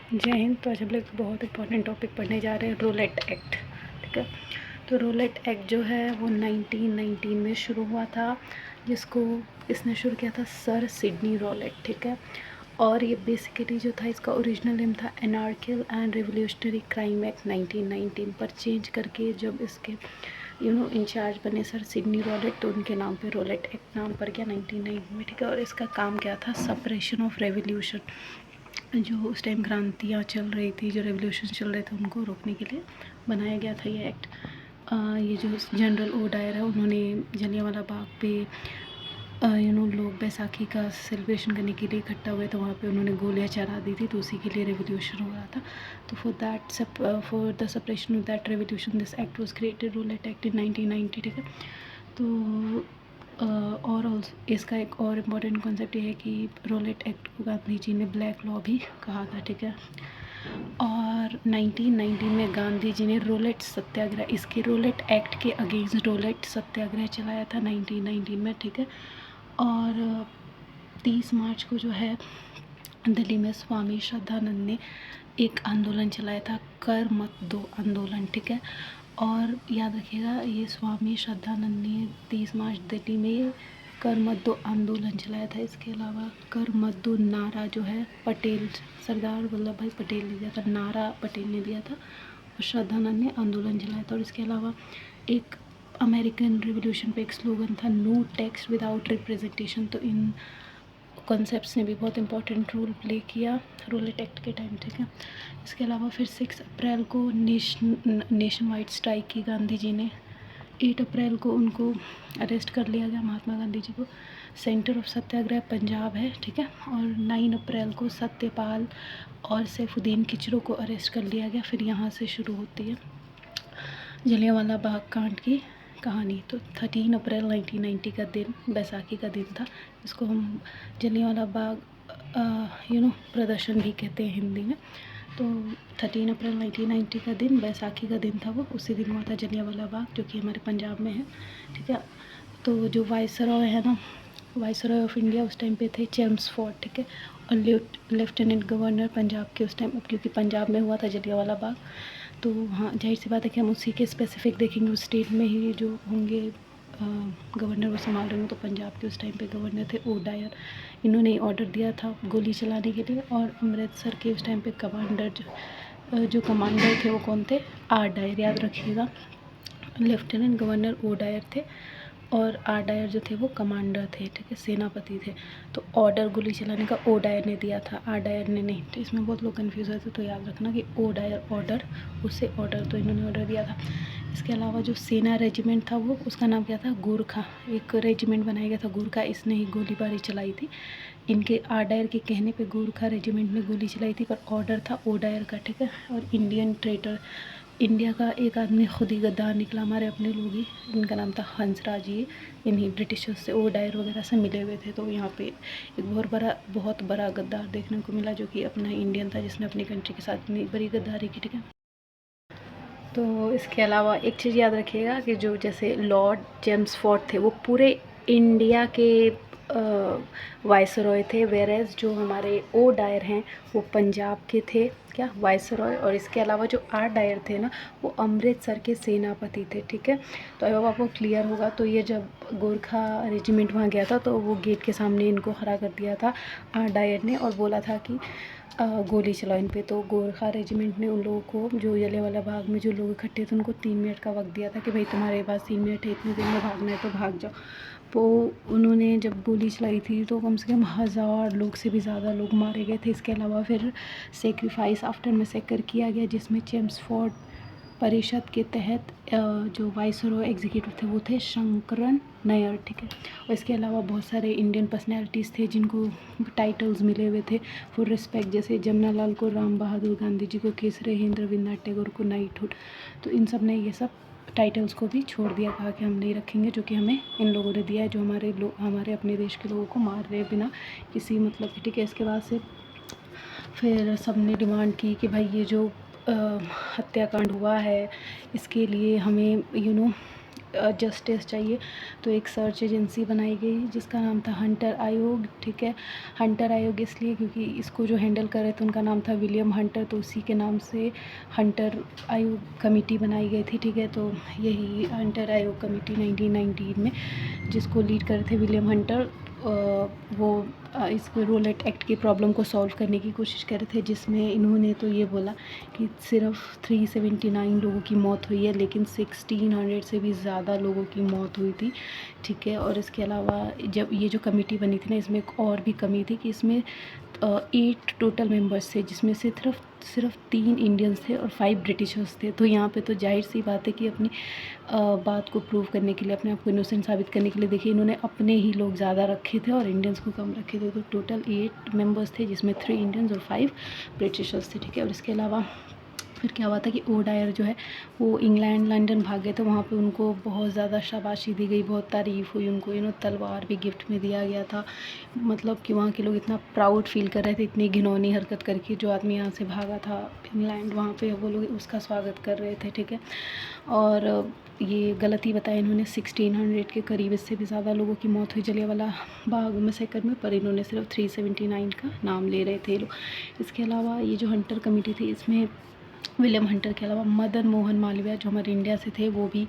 जय हिंद। तो आज हम लोग बहुत इंपॉर्टेंट टॉपिक पढ़ने जा रहे हैं, रोलेट एक्ट। ठीक है, तो रोलेट एक्ट जो है वो 1919 में शुरू हुआ था, जिसको इसने शुरू किया था सर सिडनी रोलेट। ठीक है, और ये बेसिकली जो था इसका ओरिजिनल नेम था एनार्कियल एंड रिवोल्यूशनरी क्राइम एक्ट 1919, पर चेंज करके जब इसके इंचार्ज बने सर सिडनी रोलेट, तो उनके नाम पे रोलेट एक्ट नाम पड़ गया 1919 में। ठीक है, और इसका काम क्या था, सप्रेशन ऑफ रेवोल्यूशन, जो उस टाइम क्रांतियाँ चल रही थी, जो रेवोल्यूशन चल रहे थे, उनको रोकने के लिए बनाया गया था ये एक्ट। ये जो जनरल ओडायर है, उन्होंने जलियांवाला बाग पे लोग बैसाखी का सेलिब्रेशन करने के लिए इकट्ठा हुए, तो वहाँ पे उन्होंने गोलियाँ चला दी थी, तो उसी के लिए रेवोल्यूशन हो रहा था। तो for the suppression of that revolution this act was created, Rowlatt act in 1990। ठीक है, तो और इसका एक और इम्पॉर्टेंट कॉन्सेप्ट ये है कि रोलेट एक्ट को गांधी जी ने ब्लैक लॉ भी कहा था। ठीक है, और 1919 में गांधी जी ने रोलेट सत्याग्रह, इसके रोलेट एक्ट के अगेंस्ट रोलेट सत्याग्रह चलाया था 1919 में। ठीक है, और 30 मार्च को जो है दिल्ली में स्वामी श्रद्धानंद ने एक आंदोलन चलाया था, कर मत दो आंदोलन। ठीक है, और याद रखिएगा, ये स्वामी श्रद्धानंद ने 30 मार्च दिल्ली में कर मत दो आंदोलन चलाया था। इसके अलावा कर मत दो नारा जो है पटेल, सरदार वल्लभ भाई पटेल ने दिया था, नारा पटेल ने दिया था, और श्रद्धानंद ने आंदोलन चलाया था। और इसके अलावा एक अमेरिकन रिवोल्यूशन पे एक स्लोगन था, नो टैक्स विदाउट रिप्रेजेंटेशन। तो इन कॉन्सेप्ट्स ने भी बहुत इंपॉर्टेंट रोल प्ले किया रोलेट एक्ट के टाइम। ठीक है, इसके अलावा फिर 6 अप्रैल को नेशन वाइड स्ट्राइक की गांधी जी ने। 8 अप्रैल को उनको अरेस्ट कर लिया गया, महात्मा गांधी जी को। सेंटर ऑफ सत्याग्रह पंजाब है। ठीक है, और 9 अप्रैल को सत्यपाल और सैफुद्दीन किचलू को अरेस्ट कर लिया गया। फिर यहाँ से शुरू होती है जलियांवाला बाग कांड की कहानी। तो 13 अप्रैल 1990 का दिन बैसाखी का दिन था, इसको हम जलियांवाला बाग प्रदर्शन भी कहते हैं हिंदी में। तो 13 अप्रैल 1990 का दिन बैसाखी का दिन था, वो उसी दिन हुआ था जलियांवाला बाग, जो कि हमारे पंजाब में है। ठीक है, तो जो वाइसरॉय है ना, वाइसरॉय ऑफ इंडिया उस टाइम पे थे चेम्सफोर्ड। ठीक है, और लेफ्टिनेंट गवर्नर पंजाब के उस टाइम, क्योंकि पंजाब में हुआ था जलियांवाला बाग, तो हाँ जाहिर सी बात है कि हम उसी के स्पेसिफिक देखेंगे, उस स्टेट में ही जो होंगे गवर्नर वो संभाल रहे हो। तो पंजाब के उस टाइम पे गवर्नर थे ओडायर, इन्होंने ऑर्डर दिया था गोली चलाने के लिए। और अमृतसर के उस टाइम पे कमांडर जो कमांडर थे वो कौन थे, आर डायर, याद रखिएगा। लेफ्टिनेंट गवर्नर ओडायर थे और आर डायर जो थे वो कमांडर थे। ठीक है, सेनापति थे। तो ऑर्डर गोली चलाने का ओ डायर ने दिया था, आर डायर ने नहीं। तो इसमें बहुत लोग कन्फ्यूज़ होते, तो याद रखना कि ओ डायर ऑर्डर, उससे ऑर्डर, तो इन्होंने ऑर्डर दिया था। इसके अलावा जो सेना रेजिमेंट था वो, उसका नाम क्या था, गोरखा, एक रेजिमेंट बनाया गया था गोरखा, इसने ही गोलीबारी चलाई थी। इनके आर डायर के कहने पे गोरखा रेजिमेंट ने गोली चलाई थी, पर ऑर्डर था ओ डायर का। ठीक है, और इंडियन ट्रेटर, इंडिया का एक आदमी खुद ही गद्दार निकला, हमारे अपने लोग ही, इनका नाम था हंसराज। ये इन्हीं ब्रिटिशर्स से ओ डायर वगैरह से मिले हुए थे। तो यहाँ पे एक बहुत बड़ा गद्दार देखने को मिला, जो कि अपना इंडियन था, जिसने अपनी कंट्री के साथ इतनी बड़ी गद्दारी की। ठीक है, तो इसके अलावा एक चीज़ याद रखिएगा कि जो जैसे लॉर्ड चेम्सफोर्ड थे वो पूरे इंडिया के वाइसरॉय थे, वेरेज जो हमारे ओ डायर हैं वो पंजाब के थे, क्या, वाइसरॉय। और इसके अलावा जो आर डायर थे ना, वो अमृतसर के सेनापति थे। ठीक है, तो अब आपको क्लियर होगा। तो ये जब गोरखा रेजिमेंट वहाँ गया था, तो वो गेट के सामने इनको खड़ा कर दिया था आर डायर ने, और बोला था कि गोली चलाओ इन पे। तो गोरखा रेजिमेंट ने उन लोगों को, जो जलियांवाला बाग में जो लोग इकट्ठे थे, उनको 3 मिनट का वक्त दिया था कि भाई तुम्हारे पास 3 मिनट है, इतनी देर में भागना है तो भाग जाओ। तो उन्होंने जब गोली चलाई थी तो कम से कम 1000 लोग से भी ज़्यादा लोग मारे गए थे। इसके अलावा फिर सेक्रीफाइस आफ्टर मैसेकर किया गया, जिसमें चेम्सफोर्ड परिषद के तहत जो वाइसरॉय एग्जीक्यूटिव थे वो थे शंकरन नायर। ठीक है, और इसके अलावा बहुत सारे इंडियन पर्सनैलिटीज़ थे जिनको टाइटल्स मिले हुए थे फॉर रिस्पेक्ट, जैसे जमनालाल को राम बहादुर, गांधी जी को केसरी हिंद, रविन्द्रनाथ टैगोर को नाइटहुड। तो इन सब ने ये सब टाइटल्स को भी छोड़ दिया, कहा कि हम नहीं रखेंगे, जो कि हमें इन लोगों ने दिया है, जो हमारे अपने देश के लोगों को मार रहे बिना किसी मतलब के। ठीक है, इसके बाद से फिर सब ने डिमांड की कि भाई ये जो हत्याकांड हुआ है, इसके लिए हमें जस्टिस चाहिए। तो एक सर्च एजेंसी बनाई गई जिसका नाम था हंटर आयोग, ठीक है। हंटर आयोग इसलिए क्योंकि इसको जो हैंडल कर रहे थे उनका नाम था विलियम हंटर, तो उसी के नाम से हंटर आयोग कमेटी बनाई गई थी, ठीक है। तो यही हंटर आयोग कमेटी 1919 में, जिसको लीड कर रहे थे विलियम हंटर, वो इस रूलेट एक्ट की प्रॉब्लम को सॉल्व करने की कोशिश कर रहे थे, जिसमें इन्होंने तो ये बोला कि सिर्फ 379 लोगों की मौत हुई है, लेकिन 1600 से भी ज़्यादा लोगों की मौत हुई थी, ठीक है। और इसके अलावा जब ये जो कमेटी बनी थी ना, इसमें एक और भी कमी थी कि इसमें 8 टोटल मेंबर्स थे, जिसमें से सिर्फ 3 इंडियंस थे और 5 ब्रिटिशर्स थे। तो यहाँ पे तो जाहिर सी बात है कि अपनी बात को प्रूव करने के लिए, अपने आप को इनोसेंट साबित करने के लिए, देखिए इन्होंने अपने ही लोग ज़्यादा रखे थे और इंडियंस को कम रखे थे। तो टोटल 8 मेंबर्स थे, जिसमें 3 इंडियंस और 5 ब्रिटिशर्स थे, ठीक है। और इसके अलावा फिर क्या हुआ था कि ओडायर जो है वो इंग्लैंड लंदन भागे, तो वहाँ पे उनको बहुत ज़्यादा शाबाशी दी गई, बहुत तारीफ़ हुई उनको, तलवार भी गिफ्ट में दिया गया था। मतलब कि वहाँ के लोग इतना प्राउड फील कर रहे थे, इतनी घिनौनी हरकत करके, जो आदमी यहाँ से भागा था इंग्लैंड, वहाँ पे वो लोग उसका स्वागत कर रहे थे, ठीक है। और ये गलती बताया इन्होंने, 1600 के करीब, इससे भी ज़्यादा लोगों की मौत हुई जलियांवाला बाग मैसेकर में, पर इन्होंने सिर्फ 379 का नाम ले रहे थे लोग। इसके अलावा ये जो हंटर कमेटी थी, इसमें विलियम हंटर के अलावा मदन मोहन मालवीय जो हमारे इंडिया से थे, वो भी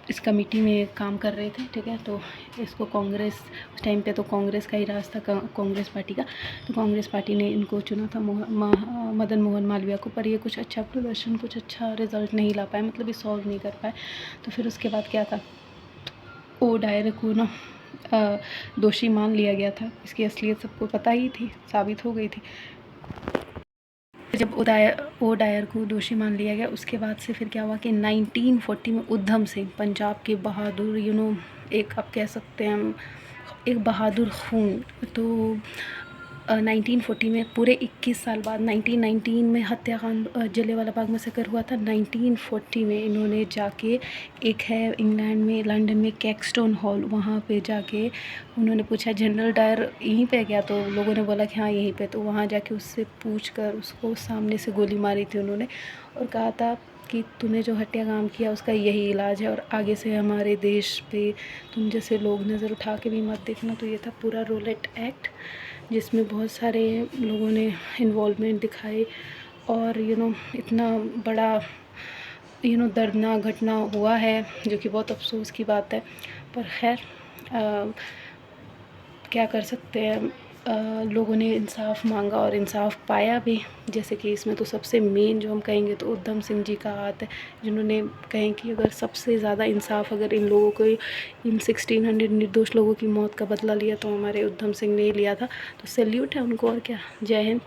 इस कमेटी में काम कर रहे थे, ठीक है। तो इसको कांग्रेस, उस टाइम पे तो कांग्रेस का ही राज था, कांग्रेस पार्टी का, तो कांग्रेस पार्टी ने इनको चुना था मदन मोहन मालवीय को, पर ये कुछ अच्छा प्रदर्शन, कुछ अच्छा रिजल्ट नहीं ला पाए, मतलब ये सॉल्व नहीं कर पाए। तो फिर उसके बाद क्या था, ओडायर को ना दोषी मान लिया गया था, इसकी असलियत सबको पता ही थी, साबित हो गई थी। जब ओडायर को दोषी मान लिया गया, उसके बाद से फिर क्या हुआ कि 1940 में उधम सिंह, पंजाब के बहादुर, एक आप कह सकते हैं एक बहादुर खून, तो 1940 में पूरे 21 साल बाद 1919 में हत्याकांड जलियांवाला बाग मैसेकर हुआ था। 1940 में इन्होंने जाके, एक है इंग्लैंड में लंदन में कैक्सटोन हॉल, वहाँ पे जाके उन्होंने पूछा जनरल डायर यहीं पे गया, तो लोगों ने बोला कि हाँ यहीं पे, तो वहाँ जाके उससे पूछ कर उसको सामने से गोली मारी थी उन्होंने, और कहा था कि तूने जो हत्या काम किया उसका यही इलाज है, और आगे से हमारे देश पे तुम जैसे लोग नज़र उठा के भी मत देखना। तो ये था पूरा रोलेट एक्ट, जिसमें बहुत सारे लोगों ने इन्वॉल्वमेंट दिखाई, और इतना बड़ा दर्दनाक घटना हुआ है, जो कि बहुत अफसोस की बात है। पर खैर क्या कर सकते हैं, लोगों ने इंसाफ मांगा और इंसाफ पाया भी। जैसे कि इसमें तो सबसे मेन जो हम कहेंगे तो उधम सिंह जी का हाथ है, जिन्होंने कहें कि अगर सबसे ज़्यादा इंसाफ अगर इन लोगों को, इन 1600 निर्दोष लोगों की मौत का बदला लिया, तो हमारे उधम सिंह ने ही लिया था। तो सैल्यूट है उनको, और क्या। जय हिंद।